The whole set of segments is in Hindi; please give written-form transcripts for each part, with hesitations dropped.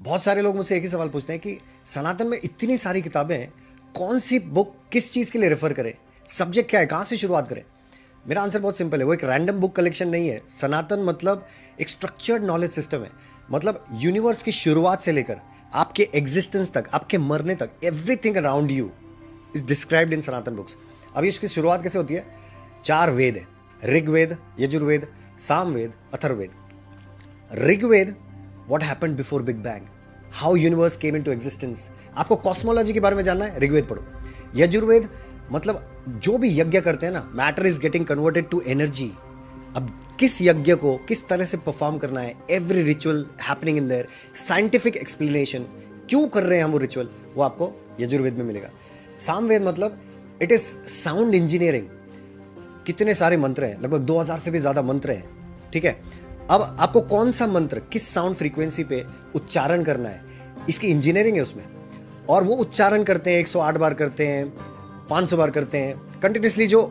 बहुत सारे लोग मुझसे एक ही सवाल पूछते हैं कि सनातन में इतनी सारी किताबें हैं, कौन सी बुक किस चीज़ के लिए रेफर करें, सब्जेक्ट क्या है, कहाँ से शुरुआत करें। मेरा आंसर बहुत सिंपल है, वो एक रैंडम बुक कलेक्शन नहीं है। सनातन मतलब एक स्ट्रक्चर्ड नॉलेज सिस्टम है। मतलब यूनिवर्स की शुरुआत से लेकर आपके एग्जिस्टेंस तक, आपके मरने तक, everything around you is described in Sanatan books. अभी इसकी शुरुआत कैसे होती है? 4 वेद है, Rigveda, Yajurveda, Samaveda, Atharvaveda. Rigveda, what happened before big bang, how universe came into existence. आपको कॉस्मोलॉजी के बारे में जानना है, ऋग्वेद पढ़ो। यजुर्वेद मतलब जो भी यज्ञ करते हैं ना, matter is getting converted to energy. अब किस यज्ञ को किस तरह से परफॉर्म करना है, every ritual happening in their, scientific explanation, क्यों कर रहे हैं हम वो रिचुअल, वो आपको यजुर्वेद में मिलेगा। सामवेद मतलब इट इज साउंड इंजीनियरिंग। कितने सारे मंत्र हैं, लगभग 2000 से भी ज्यादा मंत्र हैं, ठीक है। अब आपको कौन सा मंत्र किस साउंड फ्रीक्वेंसी पे उच्चारण करना है, इसकी इंजीनियरिंग है उसमें। और वो उच्चारण करते हैं, 108 बार करते हैं, 500 बार करते हैं कंटिन्यूसली। जो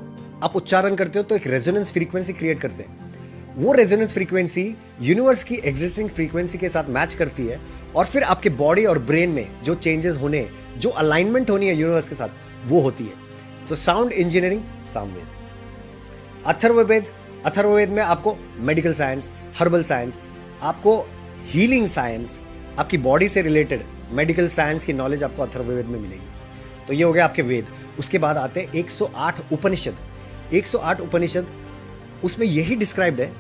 आप उच्चारण करते हो तो एक रेजोनेंस फ्रीक्वेंसी क्रिएट करते हैं। वो रेजोनेंस फ्रीक्वेंसी यूनिवर्स की एग्जिस्टिंग फ्रीक्वेंसी के साथ मैच करती है, और फिर आपके बॉडी और ब्रेन में जो चेंजेस होने, जो अलाइनमेंट होनी है यूनिवर्स के साथ, वो होती है। तो साउंड इंजीनियरिंग सामवेद। अथर्ववेद, अथर्ववेद में आपको मेडिकल साइंस, हर्बल साइंस, आपको हीलिंग साइंस, आपकी बॉडी से रिलेटेड मेडिकल साइंस की नॉलेज आपको अथर्ववेद में मिलेगी। तो ये हो गया आपके वेद। उसके बाद आते हैं 108 उपनिषद। 108 उपनिषद, उसमें यही डिस्क्राइब्ड है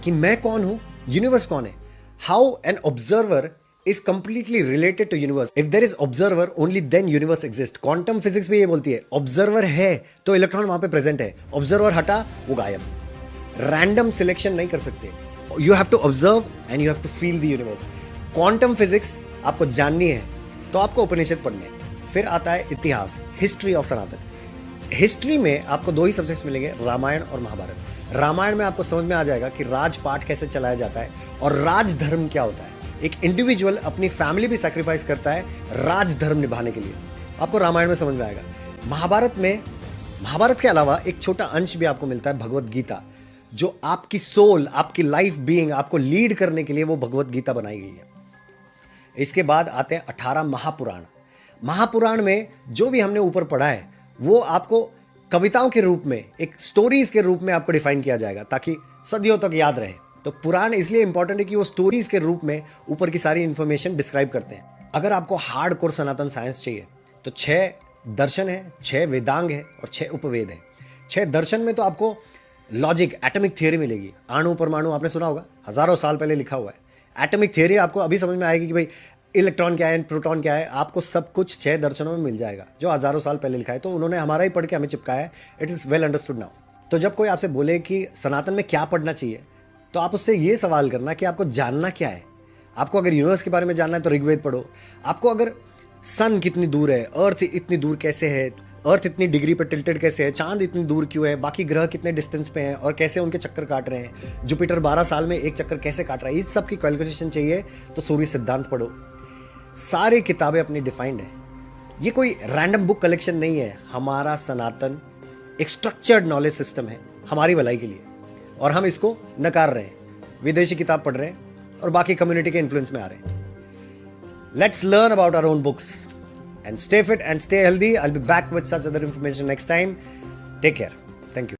कि मैं कौन हूं, यूनिवर्स कौन है, how an observer is completely related to universe. If there is observer only then universe exist. Quantum physics भी ये बोलती है, ऑब्जर्वर है तो इलेक्ट्रॉन वहां पे प्रेजेंट है, ऑब्जर्वर हटा वो गायब। रैंडम सिलेक्शन नहीं कर सकते, you have to observe and you have to feel the universe. Quantum physics आपको जाननी है तो आपको उपनिषद पढ़ने हैं। फिर आता है इतिहास, हिस्ट्री ऑफ सनातन। हिस्ट्री में आपको 2 ही सब्जेक्ट्स मिलेंगे, रामायण और महाभारत। रामायण में आपको समझ में आ जाएगा कि राजपाट कैसे चलाया जाता है और राजधर्म क्या होता है। एक इंडिविजुअल अपनी फैमिली भी सैक्रिफाइस करता है राजधर्म निभाने के लिए, आपको रामायण में समझ में आएगा। महाभारत में, महाभारत के अलावा एक छोटा अंश भी आपको मिलता है, भगवत गीता, जो आपकी सोल, आपकी लाइफ बीइंग, आपको लीड करने के लिए वो भगवत गीता बनाई गई है। इसके बाद आते हैं 18 महापुराण। महापुराण में जो भी हमने ऊपर पढ़ा है वो आपको कविताओं के रूप में, एक स्टोरीज के रूप में आपको डिफाइन किया जाएगा ताकि सदियों तक याद रहे। तो पुराण इसलिए इंपॉर्टेंट है कि वो स्टोरीज के रूप में ऊपर की सारी इंफॉर्मेशन डिस्क्राइब करते हैं। अगर आपको हार्ड कोर सनातन साइंस चाहिए तो 6 दर्शन है, 6 वेदांग है और 6 उपवेद है। 6 दर्शन में तो आपको लॉजिक, एटॉमिक थियरी मिलेगी। अणु परमाणु आपने सुना होगा, हजारों साल पहले लिखा हुआ है। एटॉमिक थियरी आपको अभी समझ में आएगी कि भाई इलेक्ट्रॉन क्या है, प्रोटॉन क्या है, आपको सब कुछ 6 दर्शनों में मिल जाएगा जो हजारों साल पहले लिखा है। तो उन्होंने हमारा ही पढ़ के हमें चिपकाया है, it is well understood now. तो जब कोई आपसे बोले कि सनातन में क्या पढ़ना चाहिए, तो आप उससे ये सवाल करना कि आपको जानना क्या है। आपको अगर यूनिवर्स के बारे में जानना है तो ऋग्वेद पढ़ो। आपको अगर सन कितनी दूर है, अर्थ इतनी दूर कैसे है, अर्थ इतनी डिग्री पर टिल्टेड कैसे है, चांद इतनी दूर क्यों है, बाकी ग्रह कितने डिस्टेंस पे हैं और कैसे उनके चक्कर काट रहे हैं, जुपिटर 12 साल में एक चक्कर कैसे काट रहा है, इस सब की कैलकुलेशन चाहिए तो सूर्य सिद्धांत पढ़ो। सारी किताबें अपनी डिफाइंड है, ये कोई रैंडम बुक कलेक्शन नहीं है। हमारा सनातन एक स्ट्रक्चर्ड नॉलेज सिस्टम है हमारी भलाई के लिए, और हम इसको नकार रहे हैं, विदेशी किताब पढ़ रहे हैं और बाकी कम्युनिटी के इन्फ्लुएंस में आ रहे हैं। Let's learn about our own books and stay fit and stay healthy. I'll be back with such other information next time. Take care. Thank you.